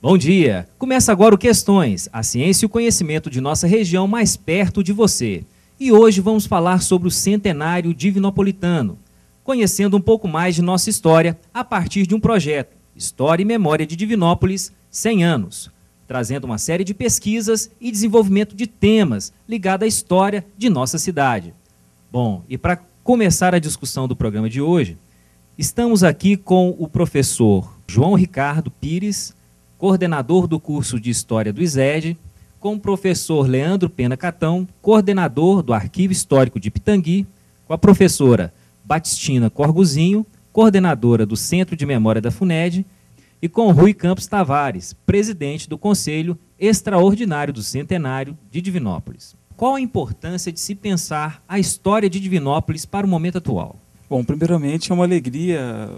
Bom dia! Começa agora o Questões, a ciência e o conhecimento de nossa região mais perto de você. E hoje vamos falar sobre o centenário divinopolitano, conhecendo um pouco mais de nossa história a partir de um projeto, História e Memória de Divinópolis, 100 anos, trazendo uma série de pesquisas e desenvolvimento de temas ligados à história de nossa cidade. Bom, e para começar a discussão do programa de hoje, estamos aqui com o professor João Ricardo Pires, coordenador do curso de História do ISED, com o professor Leandro Pena Catão, coordenador do Arquivo Histórico de Pitangui, com a professora Batistina Corguzinho, coordenadora do Centro de Memória da FUNED, e com Rui Campos Tavares, presidente do Conselho Extraordinário do Centenário de Divinópolis. Qual a importância de se pensar a história de Divinópolis para o momento atual? Bom, primeiramente é uma alegria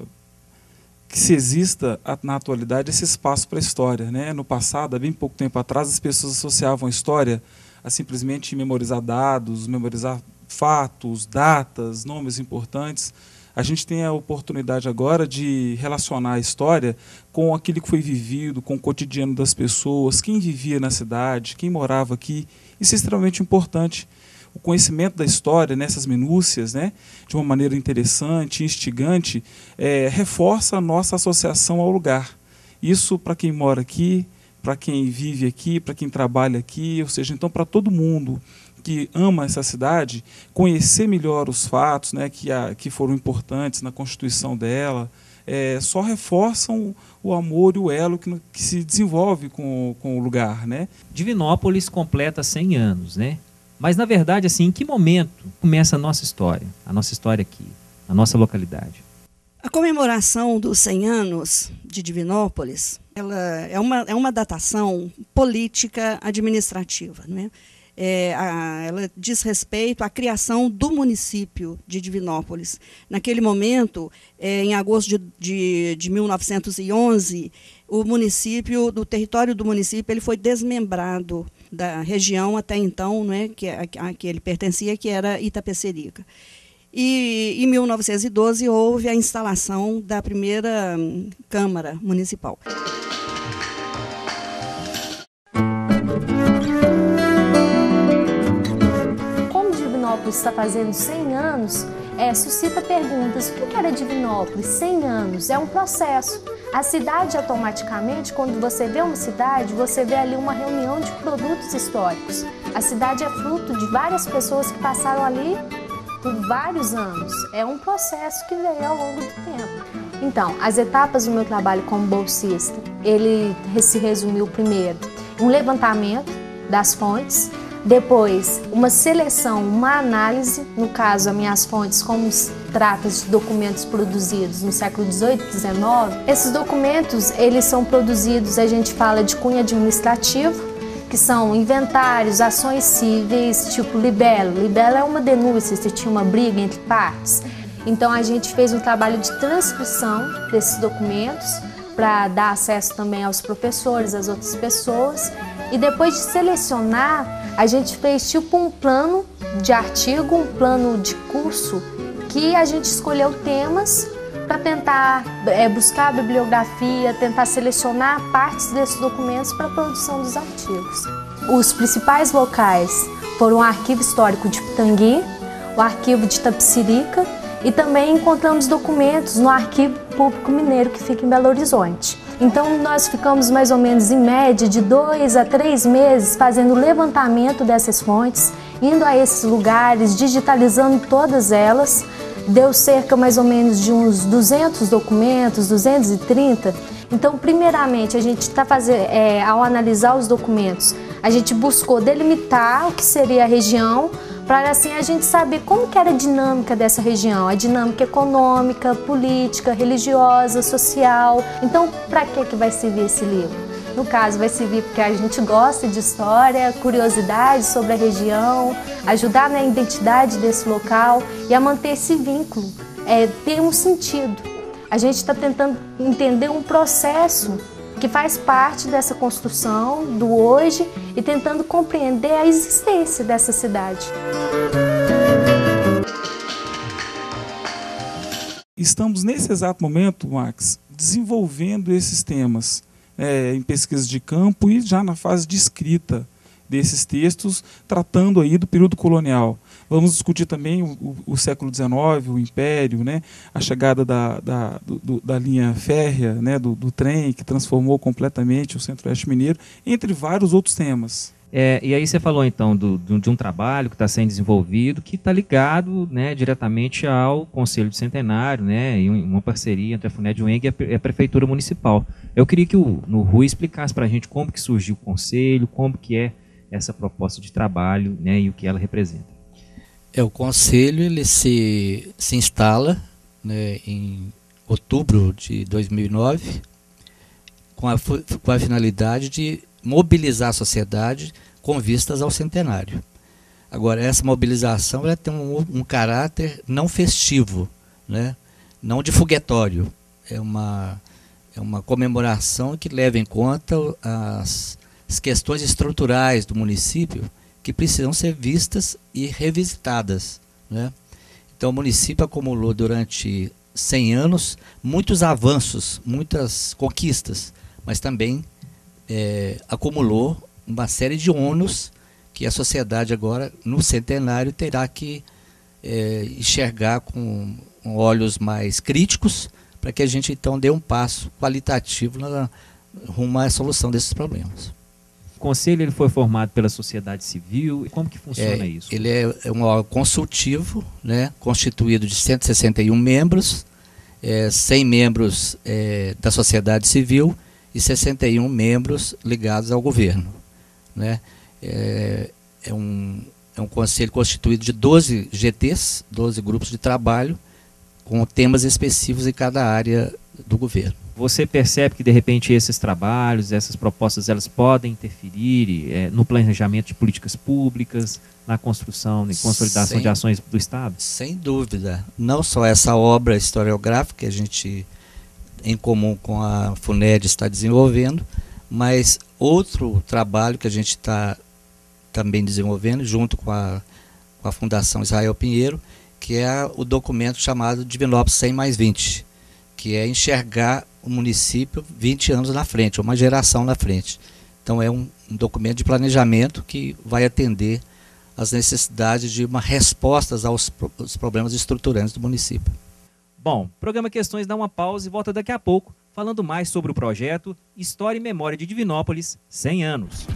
que se exista na atualidade esse espaço para a história, né? No passado, há bem pouco tempo atrás, as pessoas associavam a história a simplesmente memorizar dados, memorizar fatos, datas, nomes importantes. A gente tem a oportunidade agora de relacionar a história com aquilo que foi vivido, com o cotidiano das pessoas, quem vivia na cidade, quem morava aqui. Isso é extremamente importante. O conhecimento da história, nessas minúcias, né, de uma maneira interessante, instigante, reforça a nossa associação ao lugar. Isso para quem mora aqui, para quem vive aqui, para quem trabalha aqui, ou seja, então para todo mundo que ama essa cidade, conhecer melhor os fatos, né, que foram importantes na constituição dela, só reforçam o amor e o elo que se desenvolve com o lugar, né? Divinópolis completa 100 anos, né? Mas, na verdade, assim, em que momento começa a nossa história aqui, a nossa localidade? A comemoração dos 100 anos de Divinópolis, ela é uma datação política administrativa, né? Ela diz respeito à criação do município de Divinópolis. Naquele momento, em agosto de 1911, do território do município ele foi desmembrado da região até então, né, a que ele pertencia, que era Itapecerica. E em 1912 houve a instalação da primeira Câmara Municipal. Divinópolis está fazendo 100 anos, suscita perguntas. O que era Divinópolis? 100 anos é um processo. A cidade, automaticamente, quando você vê uma cidade, você vê ali uma reunião de produtos históricos. A cidade é fruto de várias pessoas que passaram ali por vários anos. É um processo que veio ao longo do tempo. Então, as etapas do meu trabalho como bolsista, ele se resumiu primeiro um levantamento das fontes, depois, uma seleção, uma análise, no caso, as minhas fontes, como se trata de documentos produzidos no século XVIII e XIX. Esses documentos, eles são produzidos, a gente fala de cunho administrativo, que são inventários, ações cíveis, tipo libelo. Libelo é uma denúncia, se tinha uma briga entre partes. Então, a gente fez um trabalho de transcrição desses documentos, para dar acesso também aos professores, às outras pessoas. E depois de selecionar, a gente fez tipo um plano de artigo, um plano de curso, que a gente escolheu temas para tentar buscar a bibliografia, tentar selecionar partes desses documentos para a produção dos artigos. Os principais locais foram o Arquivo Histórico de Pitangui, o Arquivo de Itapecerica e também encontramos documentos no Arquivo Público Mineiro, que fica em Belo Horizonte. Então, nós ficamos mais ou menos em média de 2 a 3 meses fazendo o levantamento dessas fontes, indo a esses lugares, digitalizando todas elas. Deu cerca mais ou menos de uns 200 documentos, 230. Então, primeiramente, a gente está fazendo, ao analisar os documentos, a gente buscou delimitar o que seria a região, para assim a gente saber como que era a dinâmica dessa região, a dinâmica econômica, política, religiosa, social. Então, para que vai servir esse livro? No caso, vai servir porque a gente gosta de história, curiosidade sobre a região, ajudar na identidade desse local e a manter esse vínculo, ter um sentido. A gente está tentando entender um processo que faz parte dessa construção do hoje e tentando compreender a existência dessa cidade. Estamos nesse exato momento, Max, desenvolvendo esses temas. em pesquisa de campo e já na fase de escrita desses textos, tratando aí do período colonial. Vamos discutir também o século XIX, o Império, né, a chegada da linha férrea, né, do trem, que transformou completamente o Centro-Oeste mineiro, entre vários outros temas. E aí você falou, então, de um trabalho que está sendo desenvolvido, que está ligado, né, diretamente ao Conselho de Centenário, né, e uma parceria entre a FUNED-UENG e a Prefeitura Municipal. Eu queria que o Rui explicasse para a gente como que surgiu o Conselho, como que é essa proposta de trabalho, né, e o que ela representa. O Conselho ele se instala, né, em outubro de 2009 com a finalidade de mobilizar a sociedade com vistas ao centenário. Agora, essa mobilização ela tem um caráter não festivo, né, não de foguetório. É uma comemoração que leva em conta as questões estruturais do município que precisam ser vistas e revisitadas, né? Então o município acumulou durante 100 anos muitos avanços, muitas conquistas, mas também acumulou uma série de ônus que a sociedade agora, no centenário, terá que enxergar com olhos mais críticos para que a gente então dê um passo qualitativo rumo à solução desses problemas. O Conselho ele foi formado pela sociedade civil. Como que funciona isso? Ele é um órgão consultivo, né, constituído de 161 membros, 100 membros da sociedade civil e 61 membros ligados ao governo, né? É um conselho constituído de 12 GTs, 12 grupos de trabalho, com temas específicos em cada área do governo. Você percebe que, de repente, esses trabalhos, essas propostas, elas podem interferir no planejamento de políticas públicas, na construção e consolidação de ações do Estado? Sem dúvida. Não só essa obra historiográfica que a gente, em comum com a FUNED, está desenvolvendo, mas outro trabalho que a gente está também desenvolvendo, junto com a Fundação Israel Pinheiro, que é o documento chamado Divinópolis 100+20, que é enxergar o município 20 anos na frente, uma geração na frente. Então é um documento de planejamento que vai atender às necessidades de uma resposta aos problemas estruturantes do município. Bom, o programa Questões dá uma pausa e volta daqui a pouco, falando mais sobre o projeto História e Memória de Divinópolis, 100 anos.